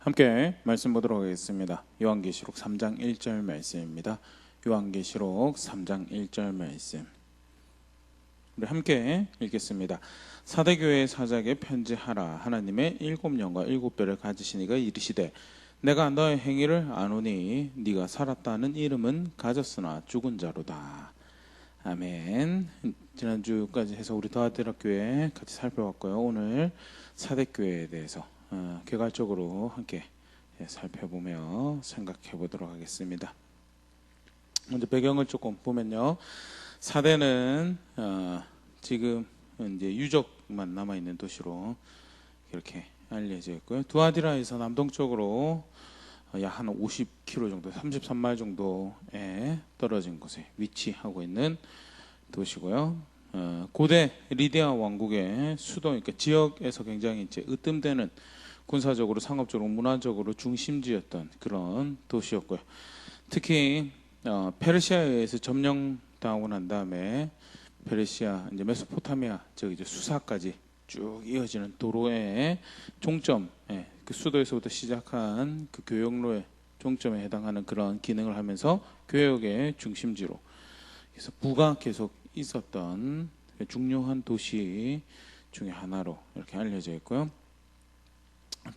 함께 말씀 보도록 하겠습니다. 요한계시록 3장 1절 말씀입니다. 요한계시록 3장 1절 말씀 우리 함께 읽겠습니다. 사대교회의 사자에게 편지하라. 하나님의 7영과 7별을 가지신 이가 이르시되 내가 너의 행위를 아노니 네가 살았다는 이름은 가졌으나 죽은 자로다. 아멘. 지난주까지 해서 우리 더하드락교회 같이 살펴봤고요. 오늘 사대교회에 대해서 개괄적으로 함께 살펴보며 생각해 보도록 하겠습니다. 먼저 배경을 조금 보면요, 사대는 지금 이제 유적만 남아 있는 도시로 이렇게 알려져 있고요. 두아디라에서 남동쪽으로 약 한 50km 정도, 33마일 정도에 떨어진 곳에 위치하고 있는 도시고요. 고대 리디아 왕국의 수도, 그러니까 지역에서 굉장히 이제 으뜸되는 군사적으로, 상업적으로, 문화적으로 중심지였던 그런 도시였고요. 특히 페르시아에 의해서 점령당하고 난 다음에 페르시아, 이제 메소포타미아, 즉 이제 수사까지 쭉 이어지는 도로의 종점, 그 수도에서부터 시작한 그 교역로의 종점에 해당하는 그런 기능을 하면서 교역의 중심지로, 그래서 부가 계속 있었던 중요한 도시 중에 하나로 이렇게 알려져 있고요.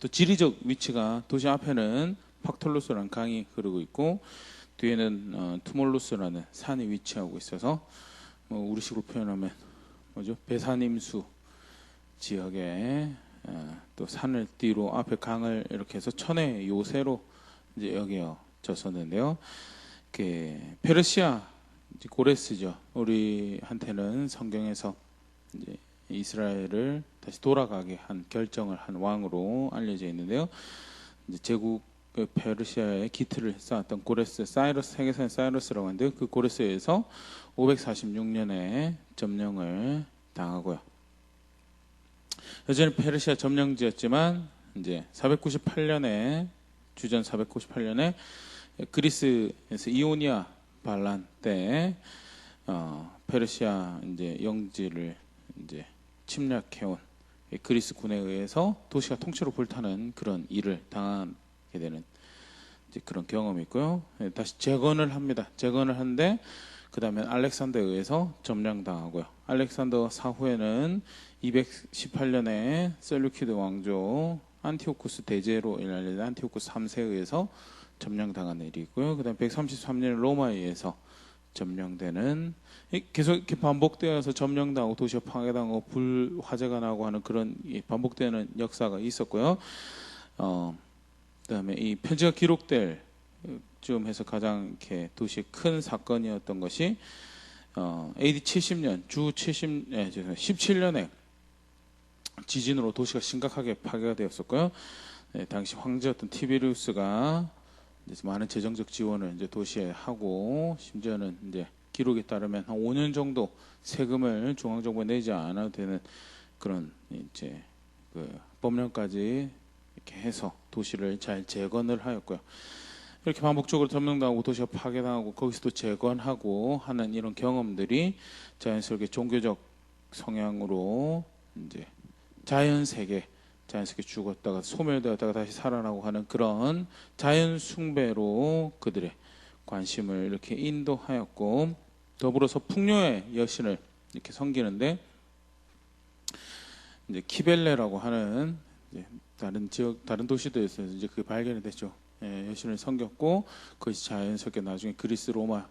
또 지리적 위치가 도시 앞에는 팍톨로스라는 강이 흐르고 있고 뒤에는 투몰로스라는 산이 위치하고 있어서 우리식으로 표현하면 뭐죠? 배산임수 지역에 또 산을 뒤로 앞에 강을 이렇게 해서 천의 요새로 이제 여겨졌었는데요. 페르시아 고레스죠. 우리한테는 성경에서 이제 이스라엘을 다시 돌아가게 한 결정을 한 왕으로 알려져 있는데요. 이제 제국 페르시아의 기틀을 쌓았던 고레스, 사이러스, 세계사의 사이러스라고 하는데요. 그 고레스에서 546년에 점령을 당하고요. 여전히 페르시아 점령지였지만 이제 498년에 주전 498년에 그리스에서 이오니아 반란 때 페르시아 이제 영지를 이제 침략해온 그리스 군에 의해서 도시가 통째로 불타는 그런 일을 당하게 되는 이제 그런 경험이 있고요. 다시 재건을 합니다. 재건을 하는데 그 다음에 알렉산더에 의해서 점령당하고요. 알렉산더 사후에는 218년에 셀루키드 왕조 안티오쿠스 대제로 알려진 안티오쿠스 3세에 의해서 점령당한 일이 있고요. 그 다음에 133년 로마에 의해서 점령되는, 계속 이렇게 반복되어서 점령당하고 도시가 파괴당하고 불화재가 나고 하는 그런 반복되는 역사가 있었고요. 그 다음에 이 편지가 기록될 쯤 해서 가장 이렇게 도시의 큰 사건이었던 것이 AD 70년, 17년에 지진으로 도시가 심각하게 파괴가 되었었고요. 당시 황제였던 티베리우스가 많은 재정적 지원을 이제 도시에 하고, 심지어는 이제 기록에 따르면 한 5년 정도 세금을 중앙정부에 내지 않아도 되는 그런 이제 그 법령까지 이렇게 해서 도시를 잘 재건을 하였고요. 이렇게 반복적으로 점령당하고 도시가 파괴당하고 거기서 또 재건하고 하는 이런 경험들이 자연스럽게 종교적 성향으로 이제 자연스럽게 죽었다가 소멸되었다가 다시 살아나고 하는 그런 자연 숭배로 그들의 관심을 이렇게 인도하였고, 더불어서 풍요의 여신을 이렇게 섬기는데 이제 키벨레라고 하는 이제 다른 지역, 다른 도시들에서 이제 그게 발견이 됐죠. 여신을 섬겼고 그것이 자연스럽게 나중에 그리스 로마에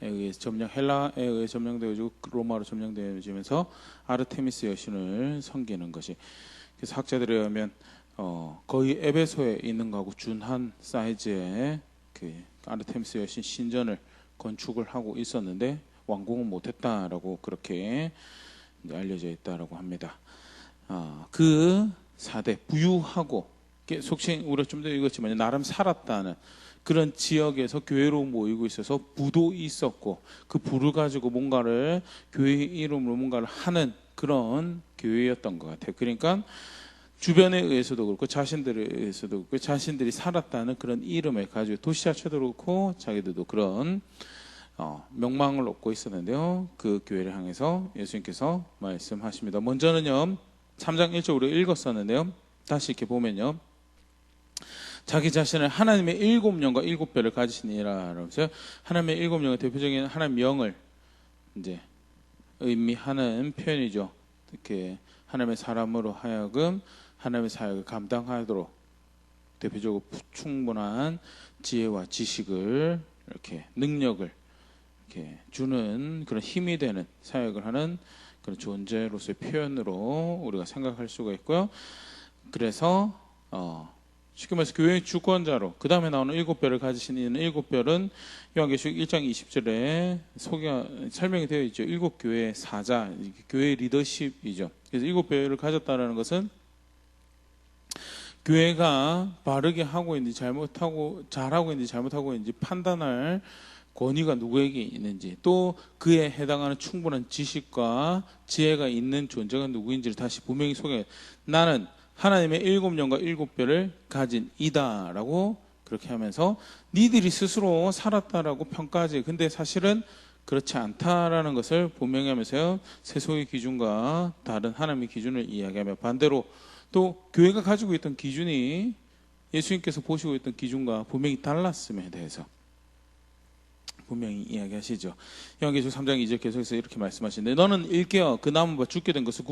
의해서 헬라에 의해 점령되어지고 로마로 점령되어지면서 아르테미스 여신을 섬기는 것이, 그래서 학자들에 의하면 거의 에베소에 있는 거하고 준한 사이즈의 그 아르테미스 여신 신전을 건축을 하고 있었는데 완공은 못했다라고 그렇게 이제 알려져 있다라고 합니다. 그 4대 부유하고 속칭 우리가 좀 전에 읽었지만 나름 살았다는 그런 지역에서 교회로 모이고 있어서 부도 있었고, 그 부를 가지고 뭔가를 교회 이름으로 뭔가를 하는 그런 교회였던 것 같아요. 그러니까 주변에 의해서도 그렇고 자신들에 의해서도 그렇고 자신들이 살았다는 그런 이름을 가지고 도시 자체도 그렇고 자기들도 그런 명망을 얻고 있었는데요. 그 교회를 향해서 예수님께서 말씀하십니다. 먼저는요 3장 1절로 읽었었는데요. 다시 이렇게 보면요, 자기 자신을 하나님의 7영과 7뼈를 가지신 이라. 그래서 하나님의 7영의 대표적인 하나님의 영을 이제 의미하는 표현이죠. 이렇게 하나님의 사람으로 하여금 하나님의 사역을 감당하도록 대표적으로 충분한 지혜와 지식을 이렇게 능력을 이렇게 주는 그런 힘이 되는 사역을 하는 그런 존재로서의 표현으로 우리가 생각할 수가 있고요. 그래서 쉽게 말해서 교회의 주권자로 그 다음에 나오는 7뼈를 가지신 이는 7뼈는 요한계시록 1장 20절에 설명이 되어 있죠. 7교회의 사자, 교회의 리더십이죠. 그래서 7뼈를 가졌다는 것은 교회가 바르게 하고 있는지 잘하고 있는지 잘못하고 있는지 판단할 권위가 누구에게 있는지, 또 그에 해당하는 충분한 지식과 지혜가 있는 존재가 누구인지를 다시 분명히 소개. 나는 하나님의 7영과 7뼈를 가진 이다라고 그렇게 하면서 니들이 스스로 살았다라고 평가하지, 근데 사실은 그렇지 않다라는 것을 분명히 하면서요, 세속의 기준과 다른 하나님의 기준을 이야기하며, 반대로 또 교회가 가지고 있던 기준이 예수님께서 보시고 있던 기준과 분명히 달랐음에 대해서 분명히 이야기하시죠. 요한계시록 3장 2절 계속해서 이렇게 말씀하시는데, 너는 일깨어 그 나무와 죽게 된 것을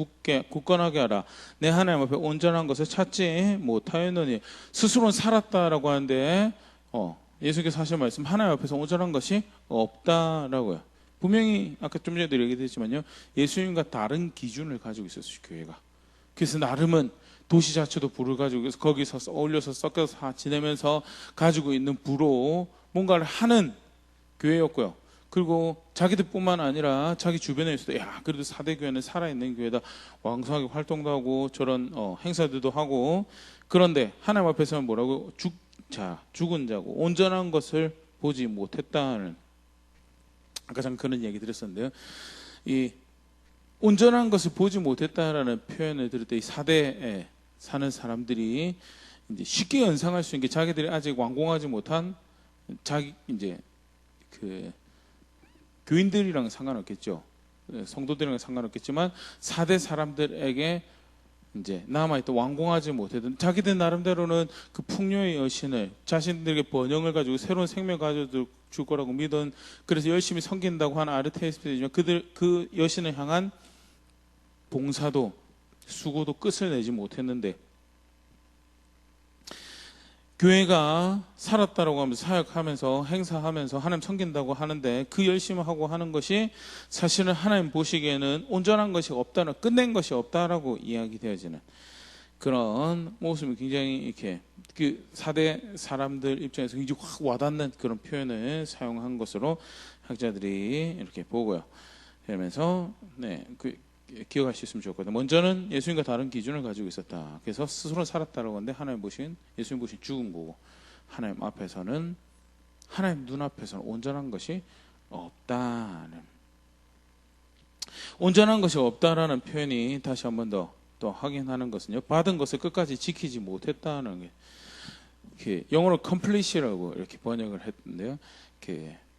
굳건하게 하라. 내 하나님 앞에 온전한 것을 찾지 못하였느니. 스스로는 살았다라고 하는데 예수께서 하신 말씀, 하나님 앞에서 온전한 것이 없다라고요. 분명히 아까 좀 전에도 얘기했지만요, 예수님과 다른 기준을 가지고 있었어요, 교회가. 그래서 나름은 도시 자체도 불을 가지고 거기서 어울려서 섞여서 지내면서 가지고 있는 부로 뭔가를 하는 교회였고요. 그리고 자기들뿐만 아니라 자기 주변에 있어도, 야, 그래도 4대 교회는 살아있는 교회다, 왕성하게 활동도 하고 저런 행사들도 하고. 그런데 하나님 앞에서는 뭐라고? 죽은 자고 온전한 것을 보지 못했다는, 아까 잠깐 그런 얘기 드렸었는데요, 이 온전한 것을 보지 못했다라는 표현을 들을 때 이 4대에 사는 사람들이 이제 쉽게 연상할 수 있는 게, 자기들이 아직 완공하지 못한 자기 이제 그 교인들이랑 상관없겠죠. 성도들이랑 상관없겠지만 4대 사람들에게 이제 남아있던 완공하지 못했던, 자기들 나름대로는 그 풍요의 여신을 자신들에게 번영을 가지고 새로운 생명 가져줄 거라고 믿은, 그래서 열심히 섬긴다고 하는 아르테미스지만 그 여신을 향한 봉사도 수고도 끝을 내지 못했는데, 교회가 살았다라고 하면서 사역하면서 행사하면서 하나님 섬긴다고 하는데, 그 열심히 하고 하는 것이 사실은 하나님 보시기에는 온전한 것이 없다는, 끝낸 것이 없다라고 이야기되어지는 그런 모습이 굉장히 이렇게 그 4대 사람들 입장에서 굉장히 확 와닿는 그런 표현을 사용한 것으로 학자들이 이렇게 보고요. 그러면서 기억할 수 있으면 좋거든요. 먼저는 예수님과 다른 기준을 가지고 있었다. 그래서 스스로 살았다라고 하는데, 예수님 보신 죽은 거고, 하나님 앞에서는, 하나님 눈앞에서는 온전한 것이 없다는, 온전한 것이 없다라는 표현이 다시 한 번 또 확인하는 것은요, 받은 것을 끝까지 지키지 못했다는 게, 영어로 complete이라고 이렇게 번역을 했는데요,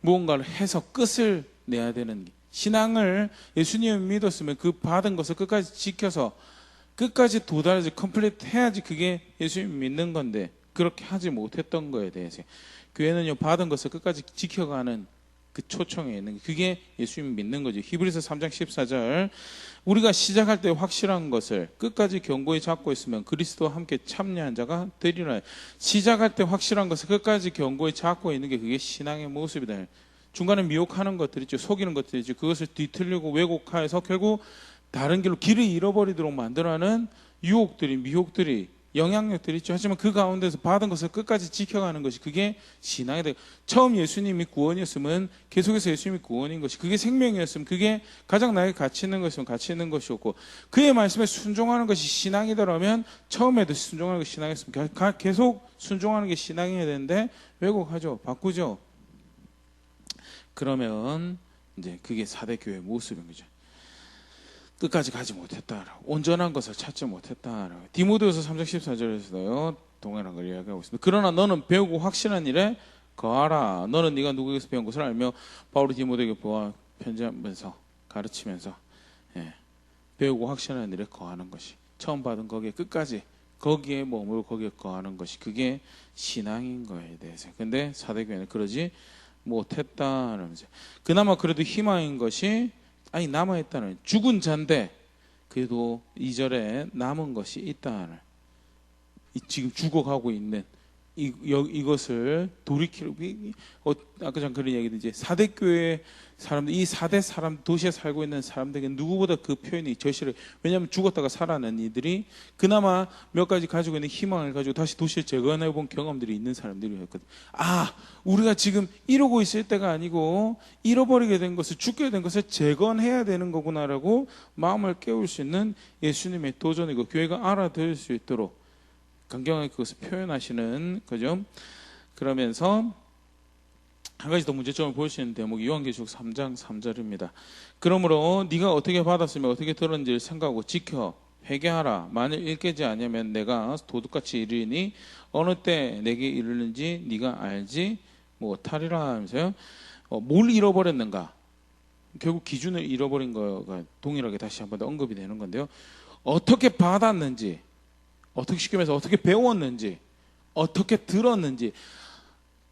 무언가를 해서 끝을 내야 되는 게, 신앙을 예수님을 믿었으면 그 받은 것을 끝까지 지켜서 끝까지 도달해서 컴플리트 해야지 그게 예수님 믿는 건데, 그렇게 하지 못했던 거에 대해서 교회는요, 받은 것을 끝까지 지켜가는 그 초청에 있는 게, 그게 예수님 믿는 거죠. 히브리서 3장 14절, 우리가 시작할 때 확실한 것을 끝까지 견고히 잡고 있으면 그리스도와 함께 참여한 자가 되리라. 시작할 때 확실한 것을 끝까지 견고히 잡고 있는 게, 그게 신앙의 모습이다. 중간에 미혹하는 것들 있죠, 속이는 것들 있죠, 그것을 뒤틀리고 왜곡해서 결국 다른 길을 잃어버리도록 만들어하는 유혹들이, 미혹들이, 영향력들이 있죠. 하지만 그 가운데서 받은 것을 끝까지 지켜가는 것이, 그게 신앙이다. 처음 예수님이 구원이었으면 계속해서 예수님이 구원인 것이, 그게 생명이었으면, 그게 가장 나에게 가치 있는 것이면 가치 있는 것이었고, 그의 말씀에 순종하는 것이 신앙이더라면 처음에도 순종하는 것이 신앙이었으면 계속 순종하는 게 신앙이어야 되는데, 왜곡하죠, 바꾸죠. 그러면 이제 그게 4대 교회의 모습인 거죠. 끝까지 가지 못했다라고, 온전한 것을 찾지 못했다라고. 디모데후서 3장 14절에서도요 동일한 걸 이야기하고 있습니다. 그러나 너는 배우고 확신한 일에 거하라. 너는 네가 누구에게서 배운 것을 알며, 바울이 디모데에게 보아 편지하면서 가르치면서 배우고 확신한 일에 거하는 것이, 처음 받은 거기에 끝까지 거기에 머물고 거기에 거하는 것이 그게 신앙인 거에 대해서. 근데 사대교회는 그러지 못했다는. 그나마 그래도 희망인 것이 아니 남아있다는, 죽은 자인데 그래도 2절에 남은 것이 있다는, 지금 죽어가고 있는 이것을 돌이키려. 아까 전 그런 얘기도 이제 사대교회 사람들, 이 4대 사람, 도시에 살고 있는 사람들에게 누구보다 그 표현이 절실해. 왜냐하면 죽었다가 살아난 이들이 그나마 몇 가지 가지고 있는 희망을 가지고 다시 도시를 재건해 본 경험들이 있는 사람들이었거든. 아, 우리가 지금 이러고 있을 때가 아니고 잃어버리게 된 것을, 죽게 된 것을 재건해야 되는 거구나라고 마음을 깨울 수 있는 예수님의 도전이고, 교회가 알아들을 수 있도록 강경하게 그것을 표현하시는 거죠. 그러면서 한 가지 더 문제점을 볼 수 있는 대목이 요한계시록 3장 3절입니다. 그러므로 네가 어떻게 받았으며 어떻게 들었는지를 생각하고 지켜 회개하라. 만일 읽게 아니하면 내가 도둑같이 이르니 어느 때 내게 이르는지 네가 알지 못하리라 하면서요. 뭘 잃어버렸는가? 결국 기준을 잃어버린 거가 동일하게 다시 한 번 더 언급이 되는 건데요. 어떻게 받았는지, 어떻게 쉽게 말해서 어떻게 배웠는지, 어떻게 들었는지,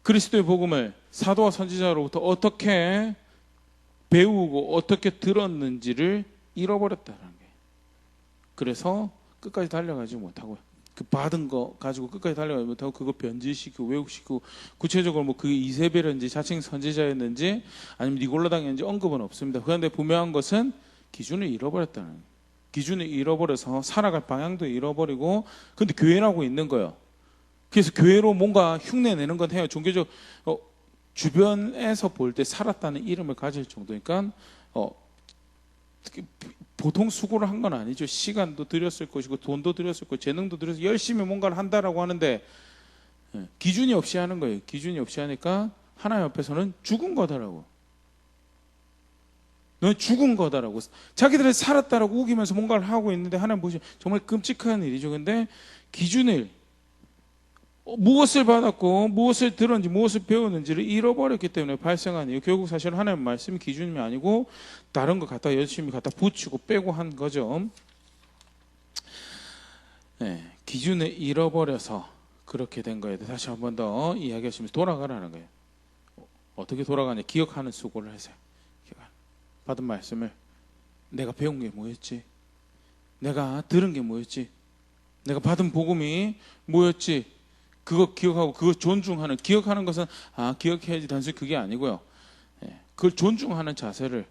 그리스도의 복음을 사도와 선지자로부터 어떻게 배우고 어떻게 들었는지를 잃어버렸다는 거예요. 그래서 끝까지 달려가지 못하고, 그 받은 거 가지고 끝까지 달려가지 못하고 그거 변질시키고 왜곡시키고, 구체적으로 뭐 그게 이세벨이었는지 자칭 선지자였는지 아니면 니골라당이었는지 언급은 없습니다. 그런데 분명한 것은 기준을 잃어버렸다는 거예요. 기준을 잃어버려서 살아갈 방향도 잃어버리고, 근데 교회라고 있는 거예요. 그래서 교회로 뭔가 흉내내는 건 해요. 종교적 주변에서 볼 때 살았다는 이름을 가질 정도니까 보통 수고를 한 건 아니죠. 시간도 들였을 것이고 돈도 들였을 것이고 재능도 들여서 열심히 뭔가를 한다라고 하는데 기준이 없이 하는 거예요. 기준이 없이 하니까 하나님 앞에서는 죽은 거다라고. 넌 죽은 거다라고. 자기들은 살았다라고 우기면서 뭔가를 하고 있는데 하나님 보시면 정말 끔찍한 일이죠. 근데 기준을, 무엇을 받았고 무엇을 들었는지 무엇을 배웠는지를 잃어버렸기 때문에 발생한 이유, 결국 사실은 하나님의 말씀이 기준이 아니고 다른 거 갖다 열심히 갖다 붙이고 빼고 한 거죠. 네, 기준을 잃어버려서 그렇게 된 거에 대해서 다시 한 번 더 이야기하시면서 돌아가라는 거예요. 어떻게 돌아가냐? 기억하는 수고를 하세요. 받은 말씀을, 내가 배운 게 뭐였지? 내가 들은 게 뭐였지? 내가 받은 복음이 뭐였지? 그거 기억하고 그걸 존중하는, 기억하는 것은 기억해야지 단순히 그게 아니고요. 그걸 존중하는 자세를,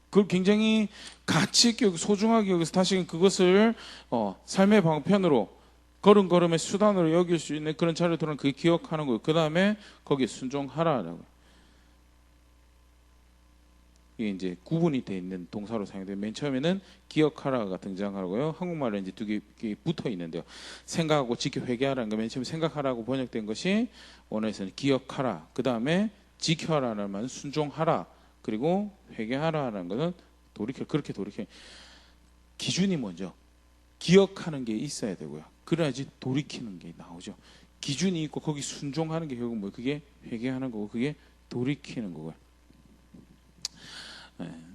그걸 굉장히 가치 있게 여기서, 소중하게 여기서 다시 그것을 삶의 방편으로, 걸음걸음의 수단으로 여길 수 있는 그런 자리를 돌아는 그게 기억하는 거예요. 그 다음에 거기에 순종하라라고요. 이게 이제 구분이 되어 있는 동사로 사용돼요. 맨 처음에는 기억하라가 등장하고요. 한국말에 이제 두 개 붙어 있는데요. 생각하고 지켜 회개하라는 거, 맨 처음에 생각하라고 번역된 것이 원어에서는 기억하라. 그 다음에 지켜라는 말은 순종하라. 그리고 회개하라는 것은 돌이켜, 그렇게 돌이켜. 기준이 먼저 기억하는 게 있어야 되고요. 그래야지 돌이키는 게 나오죠. 기준이 있고 거기 순종하는 게 결국 그게 회개하는 거고 그게 돌이키는 거고요.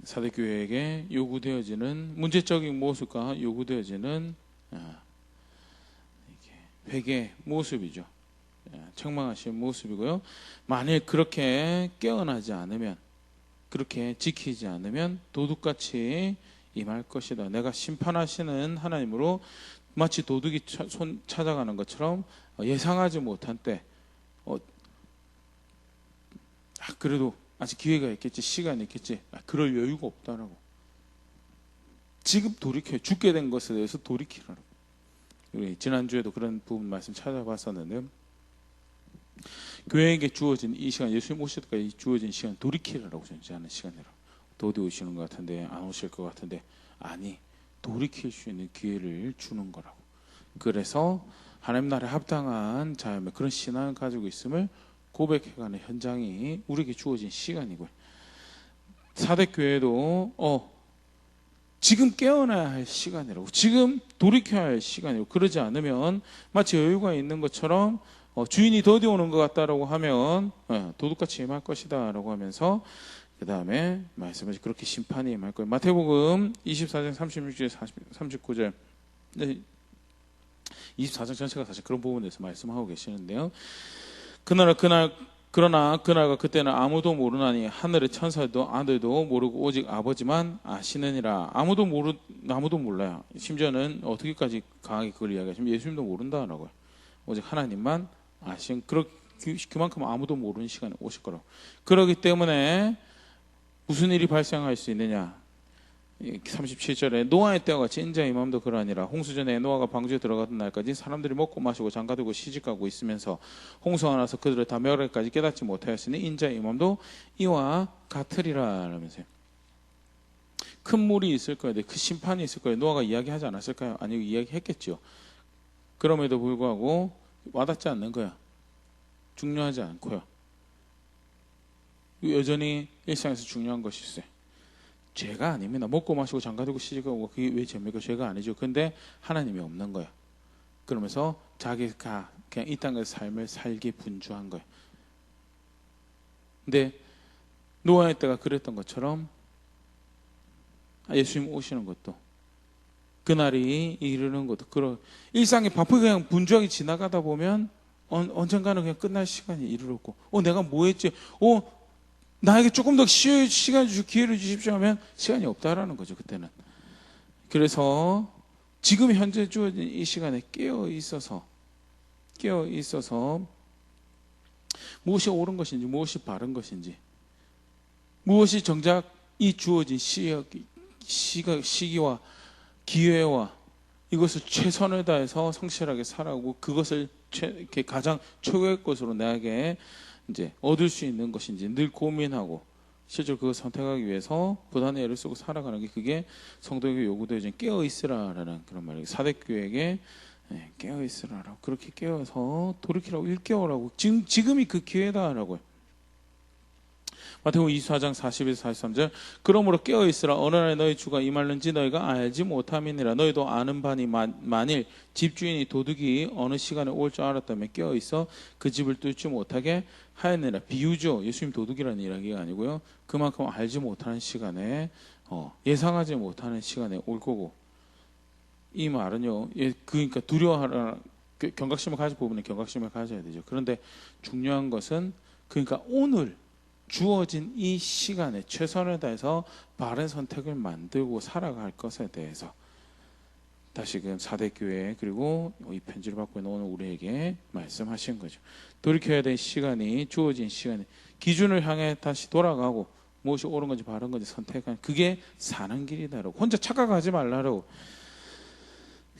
사대교회에게 요구되어지는 문제적인 모습과 요구되어지는 회개 모습이죠. 책망하시는 모습이고요. 만일 그렇게 깨어나지 않으면, 그렇게 지키지 않으면 도둑같이 임할 것이다. 내가 심판하시는 하나님으로 마치 도둑이 손 찾아가는 것처럼 예상하지 못한 때 그래도 아직 기회가 있겠지, 시간이 있겠지, 그럴 여유가 없다라고. 지금 돌이켜, 죽게 된 것에 대해서 돌이키라고. 우리 지난주에도 그런 부분 말씀 찾아봤었는데요. 교회에게 주어진 이 시간, 예수님 오실 때까지 주어진 시간, 돌이키라고 존재하는 시간이라고. 도디 오시는 것 같은데, 안 오실 것 같은데, 아니, 돌이킬 수 있는 기회를 주는 거라고. 그래서 하나님 나라에 합당한 자유의 그런 신앙을 가지고 있음을 고백해가는 현장이 우리에게 주어진 시간이고요. 사대교회도 지금 깨어나야 할 시간이라고, 지금 돌이켜야 할 시간이고, 그러지 않으면 마치 여유가 있는 것처럼 주인이 더디 오는 것 같다라고 하면 도둑같이 임할 것이다 라고 하면서 그 다음에 말씀을 그렇게 심판이 임할 거예요. 마태복음 24장 36절 39절 24장 전체가 사실 그런 부분에 대해서 말씀하고 계시는데요. 그러나 그날과 그때는 아무도 모르나니 하늘의 천사도 아들도 모르고 오직 아버지만 아시느니라. 아무도 몰라요. 심지어는 어떻게까지 강하게 그걸 이야기하시면 예수님도 모른다라고요. 오직 하나님만 아신, 그만큼 아무도 모르는 시간이 오실 거라고. 그렇기 때문에 무슨 일이 발생할 수 있느냐. 37절에 노아의 때와 같이 인자의 임함도 그러하니라. 홍수전에 노아가 방주에 들어가던 날까지 사람들이 먹고 마시고 장가들고 시집가고 있으면서 홍수가 나서 그들을 다 멸하기까지 깨닫지 못하였으니 인자의 임함도 이와 같으리라. 라면서요. 큰 물이 있을 거예요. 그 심판이 있을 거예요. 노아가 이야기하지 않았을까요? 아니요, 이야기했겠죠. 그럼에도 불구하고 와닿지 않는 거야. 중요하지 않고요. 여전히 일상에서 중요한 것이 있어요. 죄가 아닙니다. 먹고 마시고 장가들고 시집가고 그게 왜 죄입니까? 죄가 아니죠. 근데 하나님이 없는 거예요. 그러면서 자기가 그냥 이 땅의 삶을 살기 분주한 거예요. 근데 노아의 때가 그랬던 것처럼 예수님 오시는 것도 그날이 이르는 것도 그런 일상이 바쁘게 그냥 분주하게 지나가다 보면 언젠가는 그냥 끝날 시간이 이르렀고 내가 뭐 했지? 나에게 조금 더 시간 주시고 기회를 주십시오 하면 시간이 없다라는 거죠. 그때는. 그래서 지금 현재 주어진 이 시간에 깨어 있어서 무엇이 옳은 것인지 무엇이 바른 것인지 무엇이 정작 이 주어진 시기와 기회와 이것을 최선을 다해서 성실하게 살아가고 그것을 가장 최고의 것으로 나에게 이제 얻을 수 있는 것인지 늘 고민하고 실제로 그걸 선택하기 위해서 부단히 애를 쓰고 살아가는 게 그게 성도에게 요구되어진 깨어 있으라라는 그런 말이에요. 사대교회에게 깨어 있으라라고 그렇게 깨어서 돌이키라고 일깨우라고 지금이 그 기회다라고요. 마태복음 24장 41, 43절 그러므로 깨어있으라 어느 날 너희 주가 임할는지 너희가 알지 못함이니라. 너희도 아는 바니 만일 집주인이 도둑이 어느 시간에 올 줄 알았다면 깨어있어 그 집을 뚫지 못하게 하였느니라. 비유죠. 예수님 도둑이라는 이야기가 아니고요. 그만큼 알지 못하는 시간에 예상하지 못하는 시간에 올 거고 이 말은요. 그러니까 두려워하라 경각심을 가질 부분은 경각심을 가져야 되죠. 그런데 중요한 것은 그러니까 오늘 주어진 이 시간에 최선을 다해서 바른 선택을 만들고 살아갈 것에 대해서 다시금 사대교회 그리고 이 편지를 받고 있는 오늘 우리에게 말씀하신 거죠. 돌이켜야 될 시간이 주어진 시간에 기준을 향해 다시 돌아가고 무엇이 옳은 건지 바른 건지 선택하는 그게 사는 길이다라고 혼자 착각하지 말라라고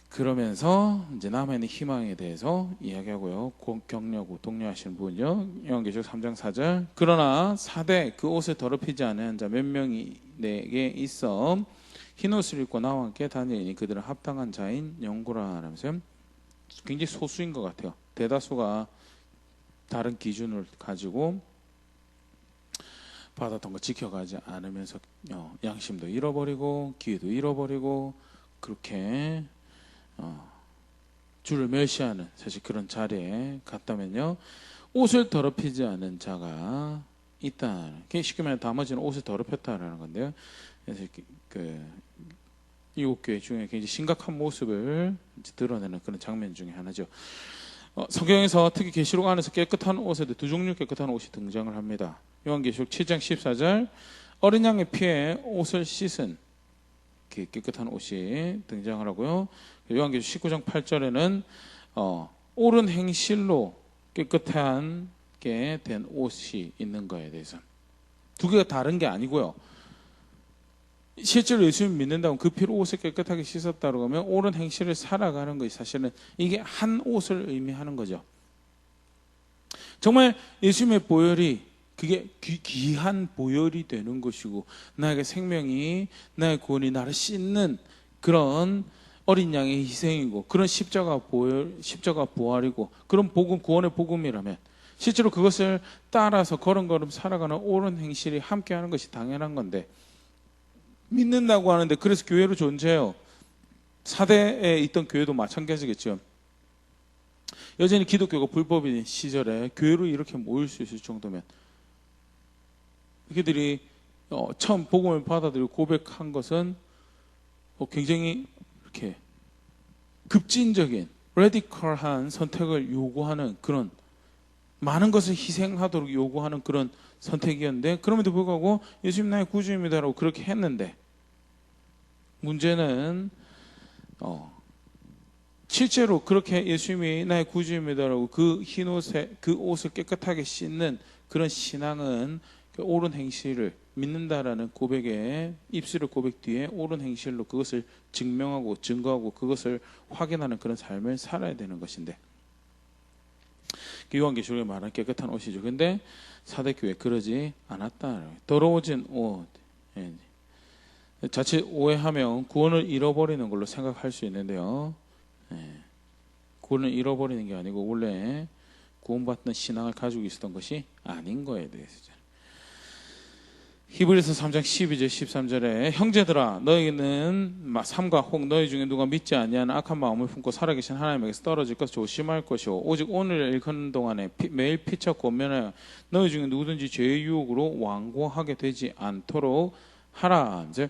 그러면서 이제 남아있는 희망에 대해서 이야기하고요. 격려하고 독려하시는 분이요. 요한계시록 3장 4절 그러나 사대 그 옷을 더럽히지 않은 자 몇 명이 내게 있어 흰 옷을 입고 나와 함께 다니니 그들은 합당한 자인 영구라 라면서요. 굉장히 소수인 것 같아요. 대다수가 다른 기준을 가지고 받았던 거 지켜가지 않으면서 양심도 잃어버리고 기회도 잃어버리고 그렇게 주를 멸시하는 사실 그런 자리에 갔다면요. 옷을 더럽히지 않은 자가 있다. 쉽게 말하면 나머지는 옷을 더럽혔다라는 건데요. 그래서 이국 교회 중에 굉장히 심각한 모습을 드러내는 그런 장면 중에 하나죠. 성경에서 특히 계시록 안에서 깨끗한 옷에도 두 종류 깨끗한 옷이 등장을 합니다. 요한계시록 7장 14절 어린 양의 피에 옷을 씻은 깨끗한 옷이 등장을 하고요. 요한계시록 19장 8절에는 옳은 행실로 깨끗한 게 된 옷이 있는 거에 대해서 두 개가 다른 게 아니고요. 실제로 예수님 믿는다면 그 피로 옷을 깨끗하게 씻었다고 하면 옳은 행실을 살아가는 것이 사실은 이게 한 옷을 의미하는 거죠. 정말 예수님의 보혈이 그게 귀한 보혈이 되는 것이고 나에게 생명이 나의 구원이 나를 씻는 그런 어린 양의 희생이고 그런 십자가 부활이고 그런 복음 구원의 복음이라면 실제로 그것을 따라서 걸음걸음 살아가는 옳은 행실이 함께하는 것이 당연한 건데 믿는다고 하는데 그래서 교회로 존재해요. 사대에 있던 교회도 마찬가지겠죠. 여전히 기독교가 불법인 시절에 교회로 이렇게 모일 수 있을 정도면 그들이 처음 복음을 받아들이고 고백한 것은 굉장히 이렇게 급진적인 레디컬한 선택을 요구하는 그런 많은 것을 희생하도록 요구하는 그런 선택이었는데 그럼에도 불구하고 예수님 나의 구주입니다라고 그렇게 했는데 문제는 실제로 그렇게 예수님이 나의 구주입니다라고 그 흰 옷에 그 옷을 깨끗하게 씻는 그런 신앙은 그 옳은 행실을 믿는다라는 고백에 입술의 고백 뒤에 옳은 행실로 그것을 증명하고 증거하고 그것을 확인하는 그런 삶을 살아야 되는 것인데 요한계시록에 말한 깨끗한 옷이죠. 근데 사대교회 그러지 않았다. 더러워진 옷. 자칫 오해하면 구원을 잃어버리는 걸로 생각할 수 있는데요. 구원을 잃어버리는 게 아니고 원래 구원받는 신앙을 가지고 있었던 것이 아닌 거에 대해서. 히브리서 3장 12절 13절에 형제들아 너희는 삼가 혹 너희 중에 누가 믿지 아니하는 악한 마음을 품고 살아계신 하나님에게서 떨어질 것 조심할 것이오 오직 오늘을 일컫는 동안에 매일 피차 권면하여 너희 중에 누구든지 죄의 유혹으로 완고하게 되지 않도록 하라. 이제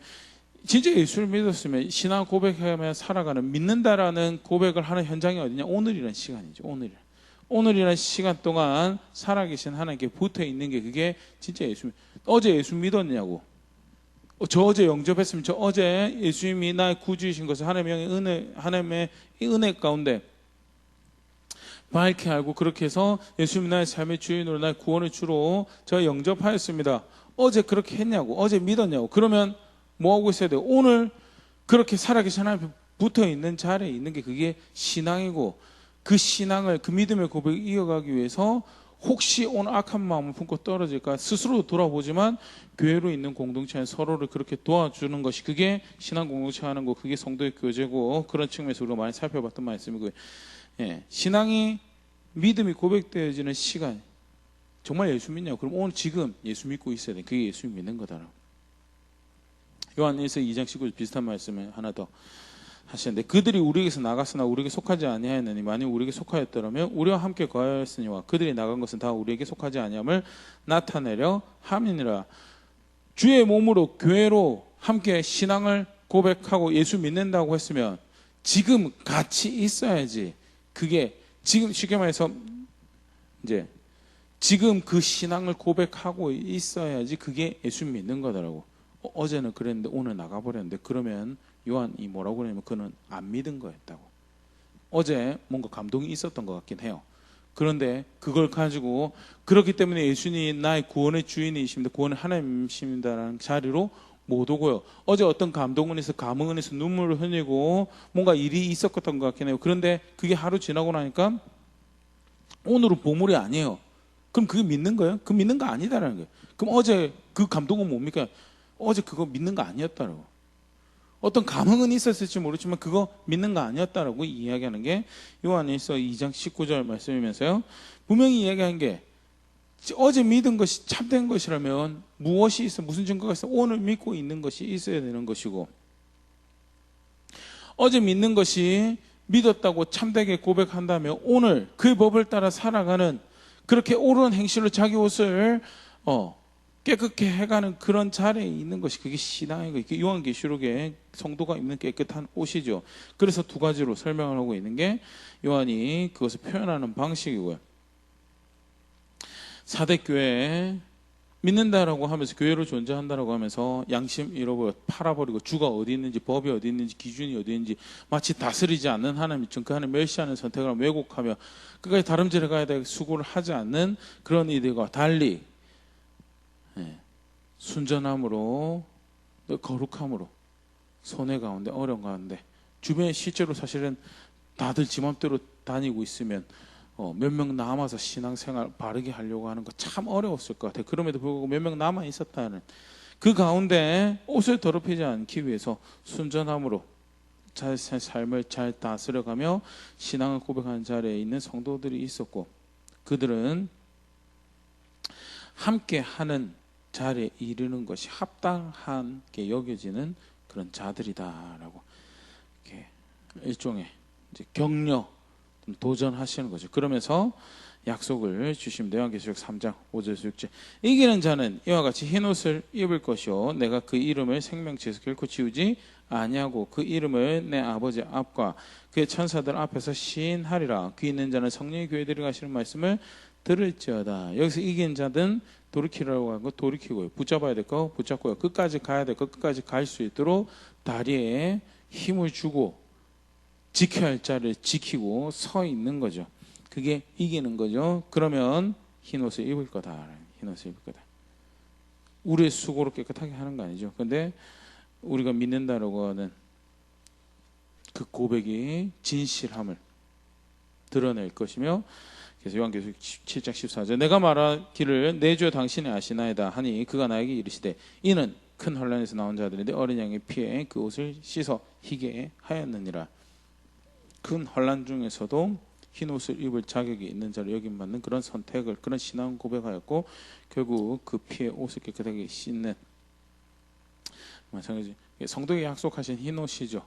진짜 예수를 믿었으면 신앙 고백하며 살아가는 믿는다라는 고백을 하는 현장이 어디냐? 오늘이라는 시간이죠. 오늘이라는 시간 동안 살아계신 하나님께 붙어 있는 게 그게 진짜 예수. 어제 예수 믿었냐고. 저 어제 영접했으면 저 어제 예수님이 나의 구주이신 것을 하나님의 은혜 가운데 밝게 알고 그렇게 해서 예수님이 나의 삶의 주인으로 나의 구원의 주로 저 영접하였습니다. 어제 그렇게 했냐고. 어제 믿었냐고. 그러면 뭐 하고 있어야 돼요? 오늘 그렇게 살아계신 하나님 붙어 있는 자리에 있는 게 그게 신앙이고 그 신앙을 그 믿음의 고백을 이어가기 위해서 혹시 오늘 악한 마음을 품고 떨어질까 스스로 돌아보지만 교회로 있는 공동체는 서로를 그렇게 도와주는 것이 그게 신앙 공동체 하는 거 그게 성도의 교제고 그런 측면에서 우리가 많이 살펴봤던 말씀이고요. 신앙이 믿음이 고백되어지는 시간 정말 예수 믿냐고 그럼 오늘 지금 예수 믿고 있어야 돼. 그게 예수 믿는 거다라고. 요한일서 2장 19절 비슷한 말씀을 하나 더 하시는데 그들이 우리에게서 나갔으나 우리에게 속하지 아니하였느니 만일 우리에게 속하였더라면 우리와 함께 거하였으니와 그들이 나간 것은 다 우리에게 속하지 아니함을 나타내려 함이니라. 주의 몸으로 교회로 함께 신앙을 고백하고 예수 믿는다고 했으면 지금 같이 있어야지. 그게 지금 쉽게 말해서 이제 지금 그 신앙을 고백하고 있어야지 그게 예수 믿는 거더라고. 어제는 그랬는데 오늘 나가버렸는데 그러면 요한이 뭐라고 그러냐면 그는 안 믿은 거였다고. 어제 뭔가 감동이 있었던 것 같긴 해요. 그런데 그걸 가지고 그렇기 때문에 예수님이 나의 구원의 주인이십니다. 구원의 하나님이십니다라는 자리로 못 오고요. 어제 어떤 감동은 있어 감흥은 있어 눈물을 흘리고 뭔가 일이 있었던 것 같긴 해요. 그런데 그게 하루 지나고 나니까 오늘은 보물이 아니에요. 그럼 그게 믿는 거예요? 그 믿는 거 아니다라는 거예요. 그럼 어제 그 감동은 뭡니까? 어제 그거 믿는 거 아니었다라고. 어떤 감흥은 있었을지 모르지만 그거 믿는 거 아니었다라고 이야기하는 게 요한일서 2장 19절 말씀이면서요. 분명히 이야기한 게 어제 믿은 것이 참된 것이라면 무엇이 있어 무슨 증거가 있어 오늘 믿고 있는 것이 있어야 되는 것이고 어제 믿는 것이 믿었다고 참되게 고백한다면 오늘 그 법을 따라 살아가는 그렇게 옳은 행실로 자기 옷을 깨끗게 해가는 그런 자리에 있는 것이 그게 신앙이고 그게 요한계시록에 성도가 입는 깨끗한 옷이죠. 그래서 두 가지로 설명을 하고 있는 게 요한이 그것을 표현하는 방식이고요. 사대교회에 믿는다라고 하면서 교회로 존재한다라고 하면서 양심 잃어버려 팔아버리고 주가 어디 있는지 법이 어디 있는지 기준이 어디 있는지 마치 다스리지 않는 하나님처럼 그 하나님 멸시하는 선택을 왜곡하며 끝까지 다름질해 가야 될 수고를 하지 않는 그런 이들과 달리 순전함으로 거룩함으로 손해 가운데 어려운 가운데 주변에 실제로 사실은 다들 지 맘대로 다니고 있으면 몇 명 남아서 신앙생활 바르게 하려고 하는 거 참 어려웠을 것 같아요. 그럼에도 불구하고 몇 명 남아 있었다는 그 가운데 옷을 더럽히지 않기 위해서 순전함으로 삶을 잘 다스려가며 신앙을 고백하는 자리에 있는 성도들이 있었고 그들은 함께 하는 자리에 이르는 것이 합당하게 여겨지는 그런 자들이다라고 이렇게 일종의 이제 격려, 도전하시는 거죠. 그러면서 약속을 주십니다. 요한계시록 3장 5절 6절 이기는 자는 이와 같이 흰 옷을 입을 것이요 내가 그 이름을 생명체에서 결코 지우지 아니하고 그 이름을 내 아버지 앞과 그의 천사들 앞에서 시인하리라. 귀 있는 자는 성령의 교회에 들어가시는 말씀을 들을지어다. 여기서 이긴 자든 돌이키라고 하는 거 돌이키고요. 붙잡아야 될 거 붙잡고요. 끝까지 가야 될 거 끝까지 갈 수 있도록 다리에 힘을 주고 지켜야 할 자를 지키고 서 있는 거죠. 그게 이기는 거죠. 그러면 흰 옷을 입을 거다. 흰 옷을 입을 거다. 우리의 수고로 깨끗하게 하는 거 아니죠. 근데 우리가 믿는다라고 하는 그 고백이 진실함을 드러낼 것이며, 그래서 요한계시록 7장 14절 내가 말하기를 내 주여 당신이 아시나이다 하니 그가 나에게 이르시되 이는 큰 혼란에서 나온 자들인데 어린 양의 피에 그 옷을 씻어 희게 하였느니라. 큰 혼란 중에서도 흰 옷을 입을 자격이 있는 자를 여김받는 그런 선택을, 그런 신앙 고백하였고 결국 그 피에 옷을 깨끗하게 씻는, 마찬가지 성도에게 약속하신 흰 옷이죠.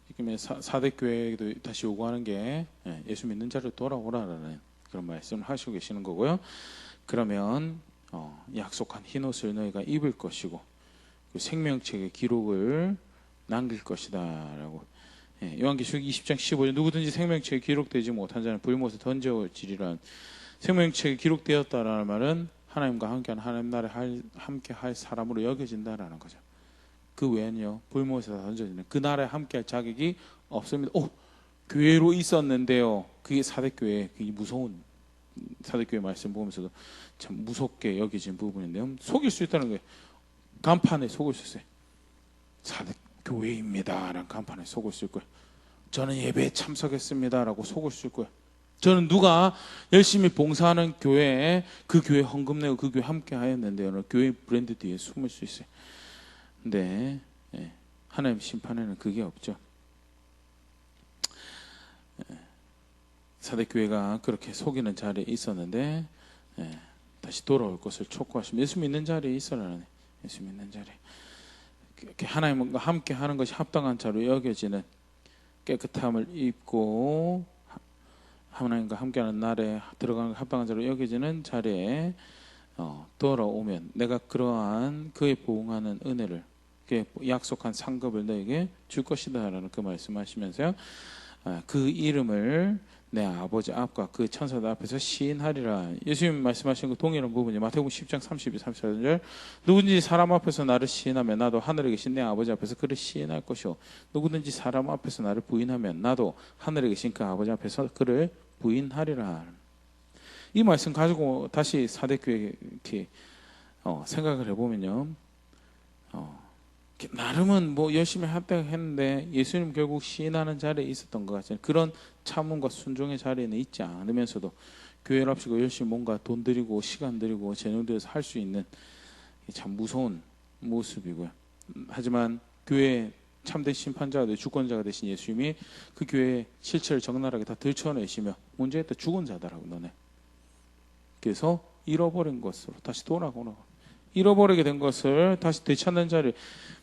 지금 사대 교회에도 다시 요구하는 게 예수 믿는 자를 돌아오라라는 그런 말씀을 하시고 계시는 거고요. 그러면 약속한 흰 옷을 너희가 입을 것이고 그 생명책의 기록을 남길 것이다라고. 요한계시록 20장 15절 누구든지 생명책에 기록되지 못한 자는 불못에 던져지리라. 생명책에 기록되었다라는 말은 하나님과 함께하는 하나님 나라에 함께할 사람으로 여겨진다라는 거죠. 그 외에는요 불못에 던져지는 그 나라에 함께할 자격이 없습니다. 교회로 있었는데요. 그게 사대교회, 그게 무서운 사대교회 말씀 보면서도 참 무섭게 여겨진 부분인데요. 속일 수 있다는 거예요. 간판에 속을 수 있어요. 사대교회입니다 라는 간판에 속을 수 있고요. 저는 예배에 참석했습니다 라고 속을 수 있고요. 저는 누가 열심히 봉사하는 교회에 그 교회 헌금 내고 그 교회 함께 하였는데요. 교회 브랜드 뒤에 숨을 수 있어요. 근데 하나님 심판에는 그게 없죠. 사대교회가 그렇게 속이는 자리에 있었는데 다시 돌아올 것을 촉구하시면 예수 믿는 자리에 있어라는, 예수 믿는 자리에 이렇게 하나님과 함께 하는 것이 합당한 자로 여겨지는 깨끗함을 입고 하나님과 함께하는 날에 들어가는 합당한 자로 여겨지는 자리에 돌아오면 내가 그러한 그에 부응하는 은혜를, 그의 약속한 상급을 너에게 줄 것이다 라는 그 말씀하시면서요, 그 이름을 내 아버지 앞과 그 천사들 앞에서 시인하리라. 예수님 말씀하신 그 동일한 부분이 마태복음 10장 32, 34절 누구든지 사람 앞에서 나를 시인하면 나도 하늘에 계신 내 아버지 앞에서 그를 시인할 것이요 누구든지 사람 앞에서 나를 부인하면 나도 하늘에 계신 그 아버지 앞에서 그를 부인하리라. 이 말씀 가지고 다시 사대교회 이렇게 생각을 해보면요, 나름은 뭐 열심히 합당했는데 예수님 결국 시인하는 자리에 있었던 것 같아요. 그런 참음과 순종의 자리에는 있지 않으면서도 교회를 합치고 열심히 뭔가 돈 들이고 시간 들이고 재능 들여서 할 수 있는 참 무서운 모습이고요. 하지만 교회 참된 심판자가 되고 주권자가 되신 예수님이 그 교회의 실체를 적나라하게 다 들춰내시며 문제에 또 죽은 자다라고 너네. 그래서 잃어버린 것으로 다시 돌아오라. 잃어버리게 된 것을 다시 되찾는 자를,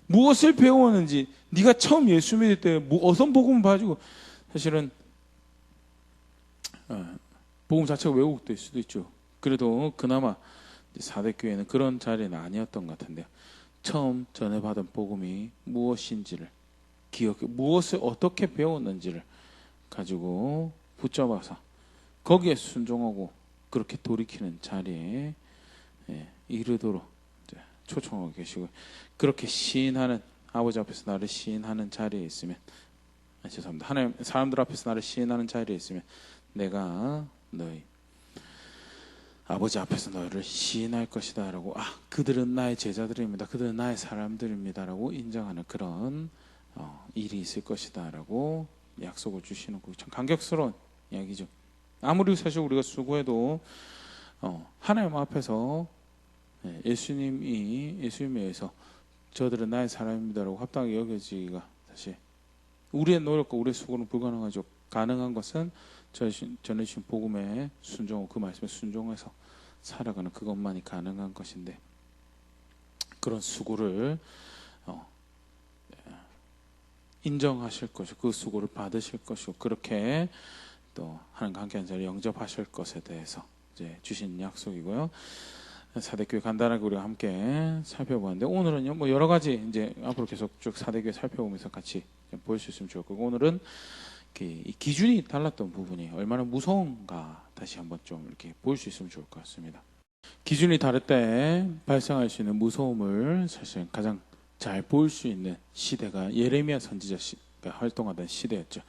무엇을 배웠는지, 네가 처음 예수 믿을 때 어떤 복음을 가지고, 사실은 복음 자체가 왜곡될 수도 있죠. 그래도 그나마 사대교회는 그런 자리는 아니었던 것 같은데요. 처음 전해받은 복음이 무엇인지를 기억해, 무엇을 어떻게 배웠는지를 가지고 붙잡아서 거기에 순종하고 그렇게 돌이키는 자리에 이르도록 초청하고 계시고, 그렇게 시인하는, 아버지 앞에서 나를 시인하는 자리에 있으면, 죄송합니다, 하나님 사람들 앞에서 나를 시인하는 자리에 있으면 내가 너희 아버지 앞에서 너희를 시인할 것이다 라고, 그들은 나의 제자들입니다, 그들은 나의 사람들입니다 라고 인정하는 그런 일이 있을 것이다 라고 약속을 주시는 거, 참 감격스러운 이야기죠. 아무리 사실 우리가 수고해도 하나님 앞에서 예수님에 의해서 저들은 나의 사람입니다라고 합당하게 여겨지기가 사실 우리의 노력과 우리의 수고는 불가능하죠. 가능한 것은 전해주신 복음에 순종하고 그 말씀에 순종해서 살아가는 그것만이 가능한 것인데, 그런 수고를 인정하실 것이고 그 수고를 받으실 것이고 그렇게 또 하나님과 함께하는 자를 영접하실 것에 대해서 이제 주신 약속이고요. 사대교회 간단하게 우리가 함께 살펴보는데, 오늘은요 뭐 여러 가지 이제 앞으로 계속 쭉 사대교회 살펴보면서 같이 볼 수 있으면 좋을 거고, 오늘은 이 기준이 달랐던 부분이 얼마나 무서운가 다시 한번 좀 이렇게 볼 수 있으면 좋을 것 같습니다. 기준이 다를 때 발생할 수 있는 무서움을 사실 가장 잘 볼 수 있는 시대가 예레미야 선지자가 활동하던 시대였죠.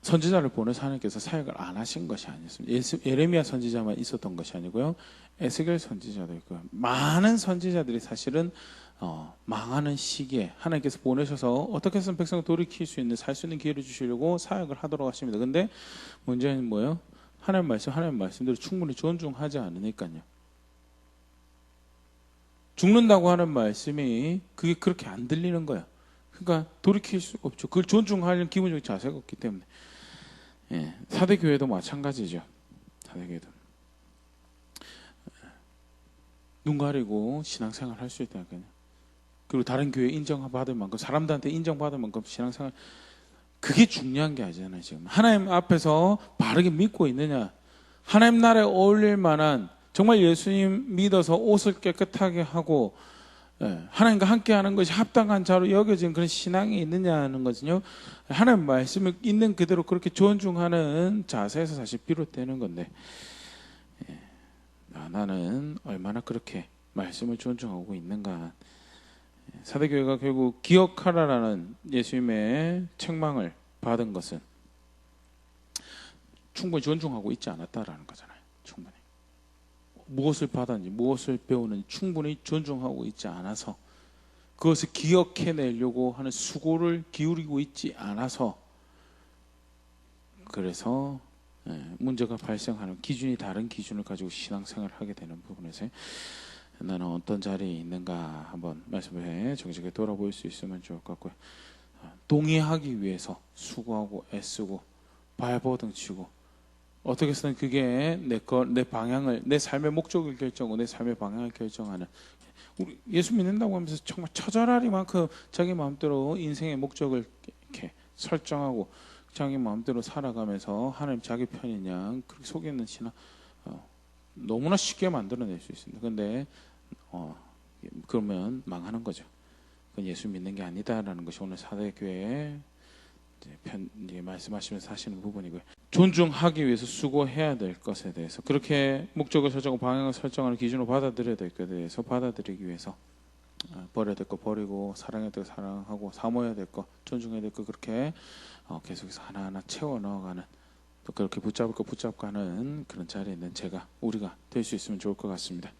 선지자를 보내서 하나님께서 사역을 안 하신 것이 아니었습니다. 예레미야 선지자만 있었던 것이 아니고요, 에스겔 선지자도 있고요, 많은 선지자들이 사실은 망하는 시기에 하나님께서 보내셔서 어떻게 해서 백성을 돌이킬 수 있는, 살 수 있는 기회를 주시려고 사역을 하도록 하십니다. 근데 문제는 뭐예요? 하나님 말씀대로 충분히 존중하지 않으니까요. 죽는다고 하는 말씀이 그게 그렇게 안 들리는 거야. 그러니까 돌이킬 수가 없죠. 그걸 존중하려는 기본적인 자세가 없기 때문에. 예, 사대교회도 마찬가지죠. 사대교회도 눈 가리고 신앙생활 할 수 있다니까요. 그리고 다른 교회 인정받을 만큼, 사람들한테 인정받을 만큼 신앙생활, 그게 중요한 게 아니잖아요. 지금 하나님 앞에서 바르게 믿고 있느냐, 하나님 나라에 어울릴 만한, 정말 예수님 믿어서 옷을 깨끗하게 하고 하나님과 함께하는 것이 합당한 자로 여겨진 그런 신앙이 있느냐는 것은요, 하나님 말씀을 있는 그대로 그렇게 존중하는 자세에서 사실 비롯되는 건데, 나는 얼마나 그렇게 말씀을 존중하고 있는가. 사대교회가 결국 기억하라라는 예수님의 책망을 받은 것은 충분히 존중하고 있지 않았다라는 거잖아요. 충분히 무엇을 받았는지, 무엇을 배우는지 충분히 존중하고 있지 않아서, 그것을 기억해내려고 하는 수고를 기울이고 있지 않아서, 그래서 문제가 발생하는, 기준이 다른 기준을 가지고 신앙생활을 하게 되는 부분에서 나는 어떤 자리에 있는가 한번 말씀을 정직하게 돌아볼 수 있으면 좋을 것 같고요. 동의하기 위해서 수고하고 애쓰고 발버둥 치고, 어떻게 해서든 그게 내 방향을, 내 삶의 목적을 결정하고 내 삶의 방향을 결정하는, 우리 예수 믿는다고 하면서 정말 처절하리만큼 자기 마음대로 인생의 목적을 이렇게 설정하고 자기 마음대로 살아가면서 하나님 자기 편이냐 그렇게 속이는 신앙, 너무나 쉽게 만들어낼 수 있습니다. 그런데 그러면 망하는 거죠. 그건 예수 믿는 게 아니다라는 것이 오늘 사대교회의 이제 말씀하시면서 하시는 부분이고요. 존중하기 위해서 수고해야 될 것에 대해서, 그렇게 목적을 설정하고 방향을 설정하는 기준으로 받아들여야 될 것에 대해서 받아들이기 위해서 버려야 될 거 버리고, 사랑해야 될 거 사랑하고, 사모해야 될 거 존중해야 될 거, 그렇게 계속해서 하나하나 채워 넣어가는, 또 그렇게 붙잡을 거 붙잡고 하는 그런 자리에 있는 우리가 될 수 있으면 좋을 것 같습니다.